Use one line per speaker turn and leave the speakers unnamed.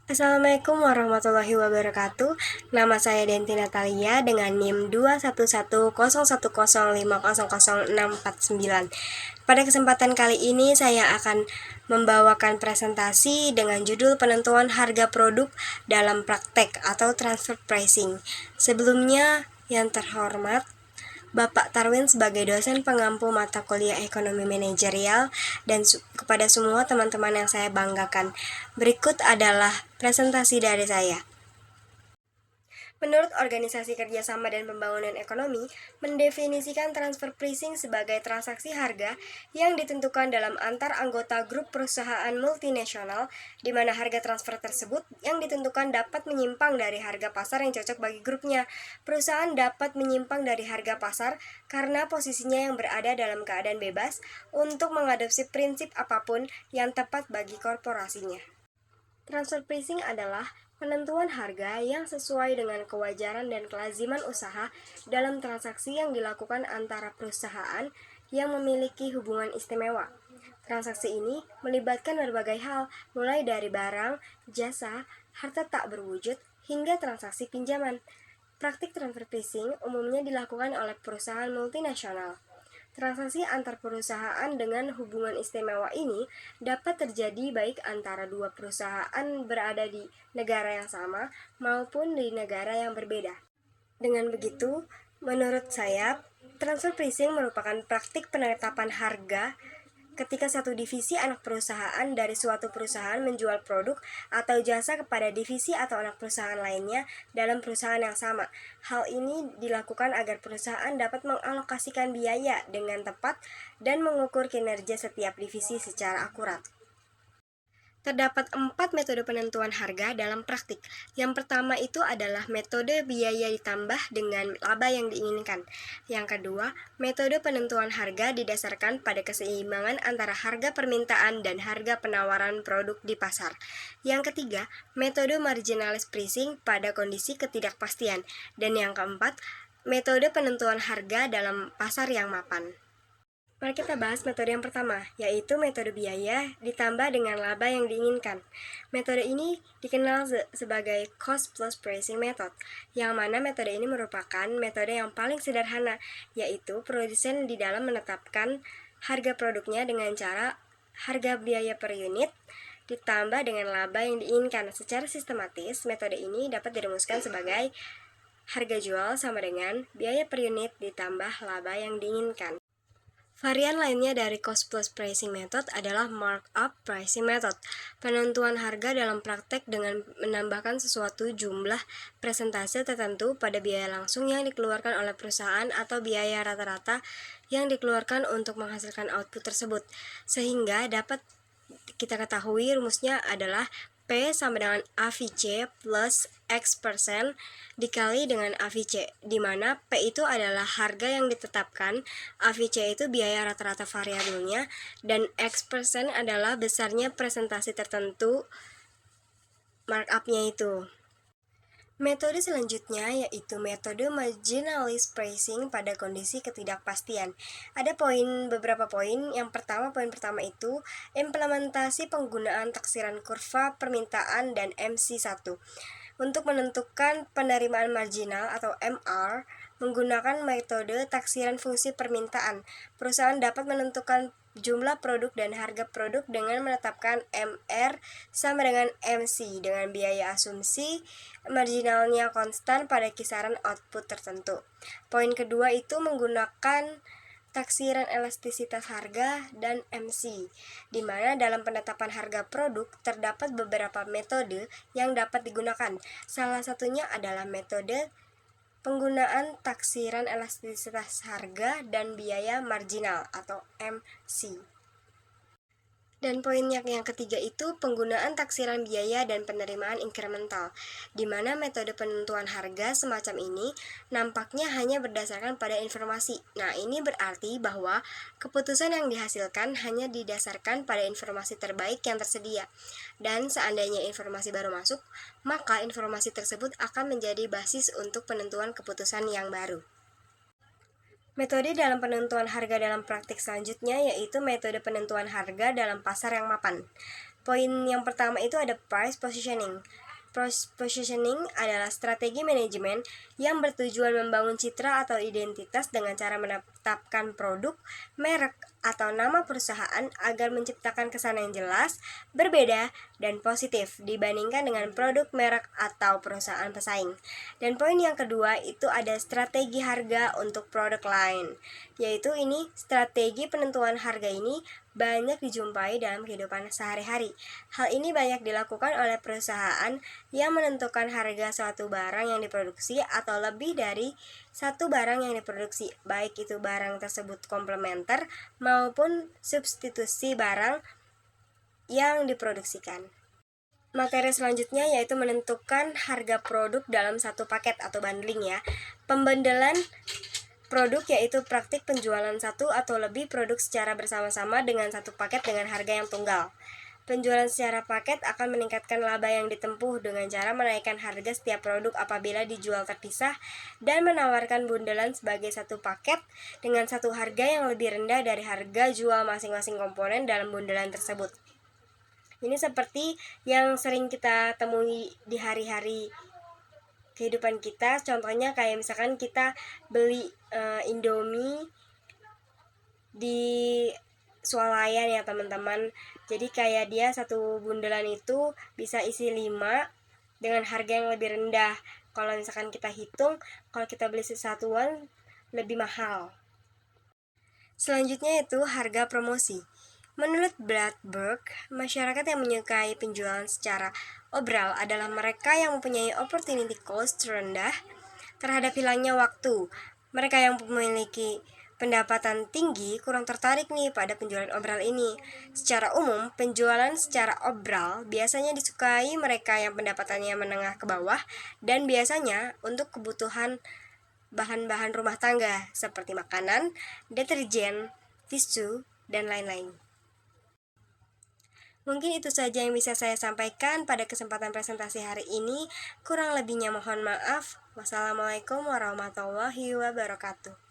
Assalamualaikum warahmatullahi wabarakatuh. Nama saya Denti Natalia dengan NIM 2110105000649. Pada kesempatan kali ini saya akan membawakan presentasi dengan judul penentuan harga produk dalam praktek atau transfer pricing. Sebelumnya, yang terhormat Bapak Tarwin sebagai dosen pengampu mata kuliah ekonomi manajerial dan kepada semua teman-teman yang saya banggakan. Berikut adalah presentasi dari saya. Menurut Organisasi Kerjasama dan Pembangunan Ekonomi, mendefinisikan transfer pricing sebagai transaksi harga yang ditentukan dalam antar anggota grup perusahaan multinasional, di mana harga transfer tersebut yang ditentukan dapat menyimpang dari harga pasar yang cocok bagi grupnya. Perusahaan dapat menyimpang dari harga pasar karena posisinya yang berada dalam keadaan bebas untuk mengadopsi prinsip apapun yang tepat bagi korporasinya. Transfer pricing adalah penentuan harga yang sesuai dengan kewajaran dan kelaziman usaha dalam transaksi yang dilakukan antara perusahaan yang memiliki hubungan istimewa. Transaksi ini melibatkan berbagai hal, mulai dari barang, jasa, harta tak berwujud, hingga transaksi pinjaman. Praktik transfer pricing umumnya dilakukan oleh perusahaan multinasional. Transaksi antar perusahaan dengan hubungan istimewa ini dapat terjadi baik antara dua perusahaan berada di negara yang sama maupun di negara yang berbeda. Dengan begitu, menurut saya, transfer pricing merupakan praktik penetapan harga ketika satu divisi anak perusahaan dari suatu perusahaan menjual produk atau jasa kepada divisi atau anak perusahaan lainnya dalam perusahaan yang sama. Hal ini dilakukan agar perusahaan dapat mengalokasikan biaya dengan tepat dan mengukur kinerja setiap divisi secara akurat. Terdapat 4 metode penentuan harga dalam praktik. Yang pertama itu adalah metode biaya ditambah dengan laba yang diinginkan. Yang kedua, metode penentuan harga didasarkan pada keseimbangan antara harga permintaan dan harga penawaran produk di pasar. Yang ketiga, metode marginalis pricing pada kondisi ketidakpastian. Dan yang keempat, metode penentuan harga dalam pasar yang mapan. Mari kita bahas metode yang pertama, yaitu metode biaya ditambah dengan laba yang diinginkan. Metode ini dikenal sebagai cost plus pricing method, yang mana metode ini merupakan metode yang paling sederhana, yaitu produsen di dalam menetapkan harga produknya dengan cara harga biaya per unit ditambah dengan laba yang diinginkan. Secara sistematis, metode ini dapat dirumuskan sebagai harga jual sama dengan biaya per unit ditambah laba yang diinginkan. Varian lainnya dari cost plus pricing method adalah markup pricing method. Penentuan harga dalam praktek dengan menambahkan sesuatu jumlah persentase tertentu pada biaya langsung yang dikeluarkan oleh perusahaan atau biaya rata-rata yang dikeluarkan untuk menghasilkan output tersebut. Sehingga dapat kita ketahui rumusnya adalah P sama dengan AVC plus X% dikali dengan AVC, di mana P itu adalah harga yang ditetapkan, AVC itu biaya rata-rata variabelnya, dan X% adalah besarnya presentasi tertentu markup-nya itu. Metode selanjutnya yaitu metode marginalis pricing pada kondisi ketidakpastian. Ada beberapa poin. Poin pertama itu implementasi penggunaan taksiran kurva permintaan dan MC1. Untuk menentukan penerimaan marginal atau MR menggunakan metode taksiran fungsi permintaan, perusahaan dapat menentukan jumlah produk dan harga produk dengan menetapkan MR sama dengan MC dengan biaya asumsi marginalnya konstan pada kisaran output tertentu. Poin kedua itu menggunakan taksiran elastisitas harga dan MC, di mana dalam penetapan harga produk terdapat beberapa metode yang dapat digunakan. Salah satunya adalah metode penggunaan taksiran elastisitas harga dan biaya marginal atau MC. Dan poin yang ketiga itu penggunaan taksiran biaya dan penerimaan inkremental, di mana metode penentuan harga semacam ini nampaknya hanya berdasarkan pada informasi. Nah, ini berarti bahwa keputusan yang dihasilkan hanya didasarkan pada informasi terbaik yang tersedia. Dan seandainya informasi baru masuk, maka informasi tersebut akan menjadi basis untuk penentuan keputusan yang baru. Metode dalam penentuan harga dalam praktik selanjutnya yaitu metode penentuan harga dalam pasar yang mapan. Poin yang pertama itu ada price positioning. Price positioning adalah strategi manajemen yang bertujuan membangun citra atau identitas dengan cara menetapkan produk, merek, atau nama perusahaan agar menciptakan kesan yang jelas, berbeda, dan positif dibandingkan dengan produk, merek, atau perusahaan pesaing. Dan poin yang kedua itu ada strategi harga untuk produk lain, yaitu ini strategi penentuan harga ini banyak dijumpai dalam kehidupan sehari-hari. Hal ini banyak dilakukan oleh perusahaan yang menentukan harga suatu barang yang diproduksi atau lebih dari satu barang yang diproduksi, baik itu barang tersebut komplementer maupun substitusi barang yang diproduksikan. Materi selanjutnya yaitu menentukan harga produk dalam satu paket atau bundling ya. Pembendelan produk yaitu praktik penjualan satu atau lebih produk secara bersama-sama dengan satu paket dengan harga yang tunggal. Penjualan secara paket akan meningkatkan laba yang ditempuh dengan cara menaikkan harga setiap produk apabila dijual terpisah dan menawarkan bundelan sebagai satu paket dengan satu harga yang lebih rendah dari harga jual masing-masing komponen dalam bundelan tersebut. Ini seperti yang sering kita temui di hari-hari kehidupan kita, contohnya kayak misalkan kita beli Indomie di swalayan ya teman-teman. Jadi kayak dia satu bundelan itu bisa isi 5 dengan harga yang lebih rendah. Kalau misalkan kita hitung, kalau kita beli sesatuan lebih mahal. Selanjutnya itu harga promosi. Menurut Bloomberg, masyarakat yang menyukai penjualan secara obral adalah mereka yang mempunyai opportunity cost rendah terhadap hilangnya waktu. Mereka yang memiliki pendapatan tinggi kurang tertarik nih pada penjualan obral ini. Secara umum, penjualan secara obral biasanya disukai mereka yang pendapatannya menengah ke bawah dan biasanya untuk kebutuhan bahan-bahan rumah tangga seperti makanan, deterjen, tisu, dan lain-lain. Mungkin itu saja yang bisa saya sampaikan pada kesempatan presentasi hari ini. Kurang lebihnya mohon maaf. Wassalamualaikum warahmatullahi wabarakatuh.